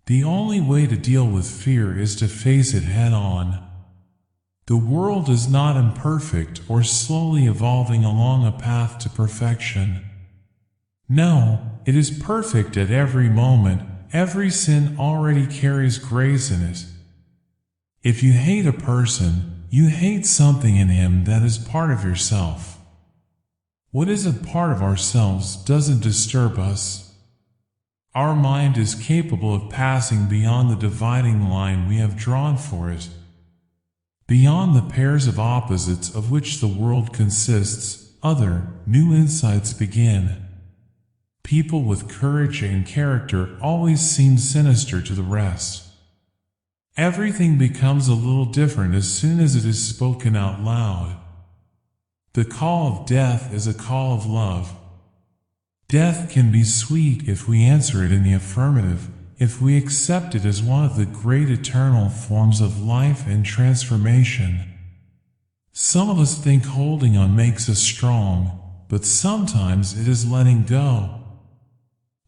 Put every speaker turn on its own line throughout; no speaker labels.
The only way to deal with fear is to face it head on. The world is not imperfect or slowly evolving along a path to perfection. No, it is perfect at every moment. Every sin already carries grace in it. If you hate a person, you hate something in him that is part of yourself. What isn't part of ourselves doesn't disturb us. Our mind is capable of passing beyond the dividing line we have drawn for it. Beyond the pairs of opposites of which the world consists, other, new insights begin. People with courage and character always seem sinister to the rest. Everything becomes a little different as soon as it is spoken out loud. The call of death is a call of love. Death can be sweet if we answer it in the affirmative, if we accept it as one of the great eternal forms of life and transformation. Some of us think holding on makes us strong, but sometimes it is letting go.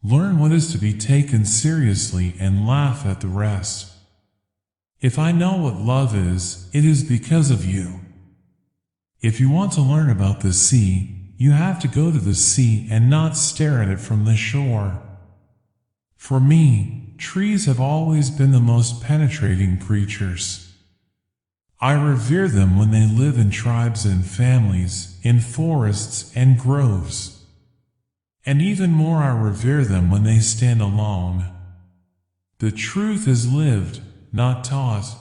Learn what is to be taken seriously and laugh at the rest. If I know what love is, it is because of you. If you want to learn about the sea, you have to go to the sea and not stare at it from the shore. For me, trees have always been the most penetrating creatures. I revere them when they live in tribes and families, in forests and groves. And even more I revere them when they stand alone. The truth is lived, not taught.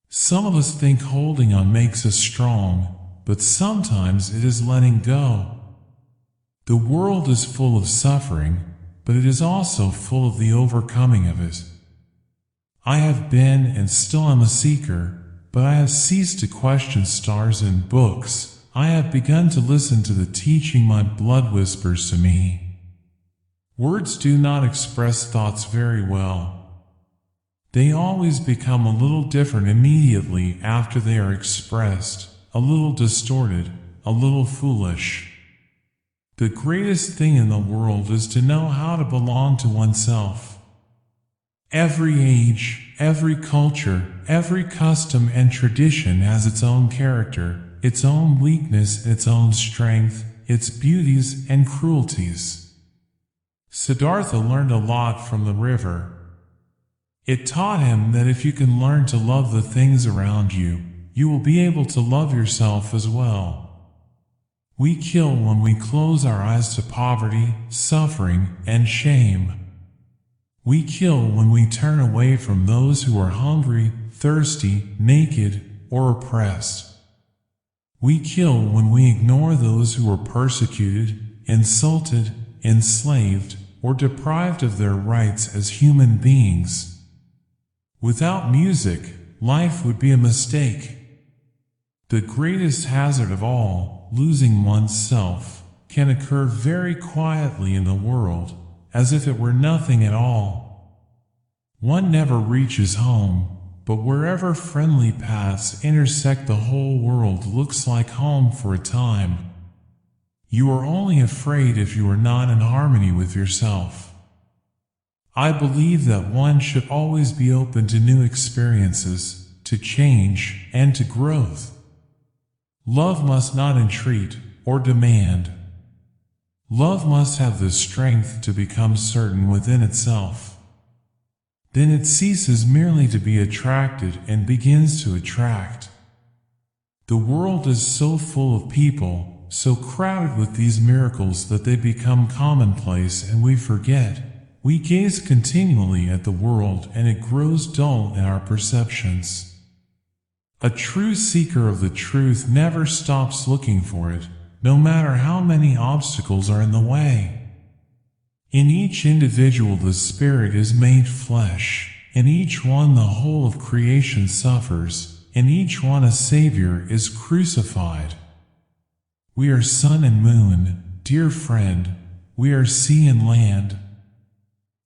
Some of us think holding on makes us strong, but sometimes it is letting go. The world is full of suffering, but it is also full of the overcoming of it. I have been and still am a seeker, but I have ceased to question stars and books. I have begun to listen to the teaching my blood whispers to me. Words do not express thoughts very well. They always become a little different immediately after they are expressed, a little distorted, a little foolish. The greatest thing in the world is to know how to belong to oneself. Every age, every culture, every custom and tradition has its own character, its own weakness, its own strength, its beauties and cruelties. Siddhartha learned a lot from the river. It taught him that if you can learn to love the things around you, you will be able to love yourself as well. We kill when we close our eyes to poverty, suffering, and shame. We kill when we turn away from those who are hungry, thirsty, naked, or oppressed. We kill when we ignore those who are persecuted, insulted, enslaved, or deprived of their rights as human beings. Without music, life would be a mistake. The greatest hazard of all, losing oneself, can occur very quietly in the world, as if it were nothing at all. One never reaches home, but wherever friendly paths intersect, the whole world looks like home for a time. You are only afraid if you are not in harmony with yourself. I believe that one should always be open to new experiences, to change, and to growth. Love must not entreat or demand. Love must have the strength to become certain within itself. Then it ceases merely to be attracted and begins to attract. The world is so full of people, so crowded with these miracles that they become commonplace and we forget. We gaze continually at the world and it grows dull in our perceptions. A true seeker of the truth never stops looking for it, no matter how many obstacles are in the way. In each individual the Spirit is made flesh, in each one the whole of creation suffers, in each one a Savior is crucified. We are sun and moon, dear friend, we are sea and land.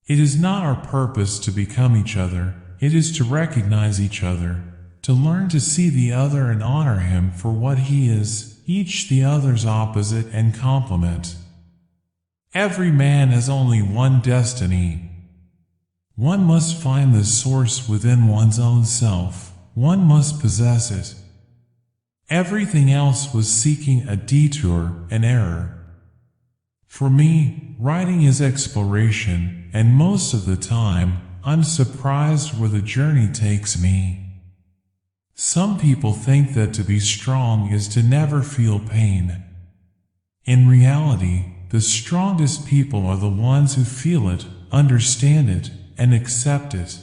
It is not our purpose to become each other, it is to recognize each other, to learn to see the other and honor him for what he is, each the other's opposite and complement. Every man has only one destiny. One must find the source within one's own self. One must possess it. Everything else was seeking a detour, an error. For me, writing is exploration, and most of the time, I'm surprised where the journey takes me. Some people think that to be strong is to never feel pain. In reality, the strongest people are the ones who feel it, understand it, and accept it.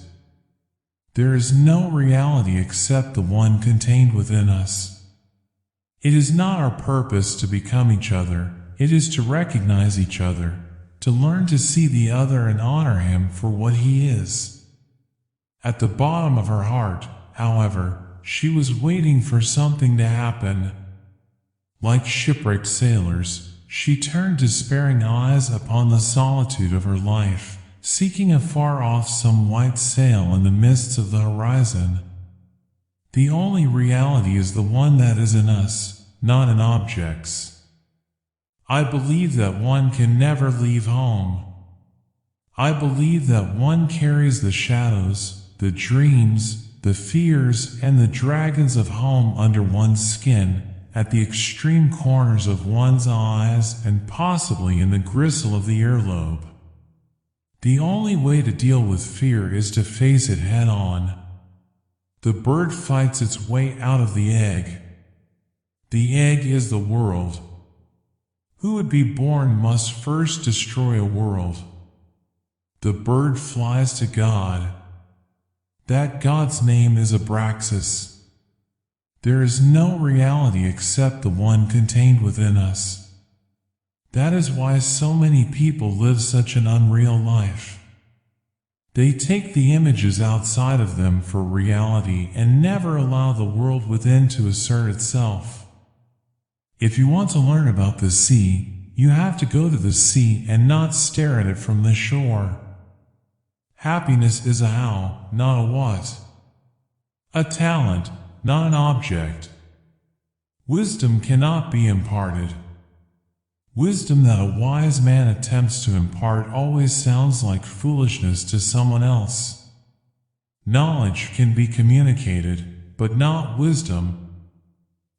There is no reality except the one contained within us. It is not our purpose to become each other, it is to recognize each other, to learn to see the other and honor him for what he is. At the bottom of her heart, however, she was waiting for something to happen. Like shipwrecked sailors, she turned despairing eyes upon the solitude of her life, seeking afar off some white sail in the mists of the horizon. The only reality is the one that is in us, not in objects. I believe that one can never leave home. I believe that one carries the shadows, the dreams, the fears, and the dragons of home under one's skin, at the extreme corners of one's eyes, and possibly in the gristle of the earlobe. The only way to deal with fear is to face it head on. The bird fights its way out of the egg. The egg is the world. Who would be born must first destroy a world. The bird flies to God. That God's name is Abraxas. There is no reality except the one contained within us. That is why so many people live such an unreal life. They take the images outside of them for reality and never allow the world within to assert itself. If you want to learn about the sea, you have to go to the sea and not stare at it from the shore. Happiness is a how, not a what. A talent, not an object. Wisdom cannot be imparted. Wisdom that a wise man attempts to impart always sounds like foolishness to someone else. Knowledge can be communicated, but not wisdom.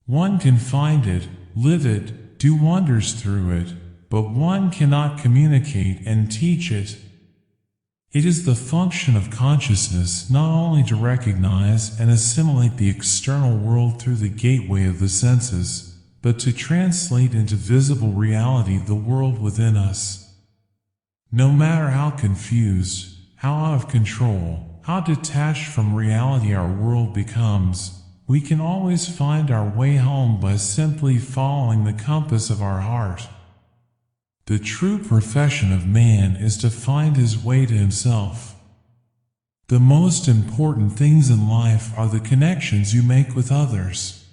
One can find it, live it, do wonders through it, but one cannot communicate and teach it. It is the function of consciousness not only to recognize and assimilate the external world through the gateway of the senses, but to translate into visible reality the world within us. No matter how confused, how out of control, how detached from reality our world becomes, we can always find our way home by simply following the compass of our heart. The true profession of man is to find his way to himself. The most important things in life are the connections you make with others.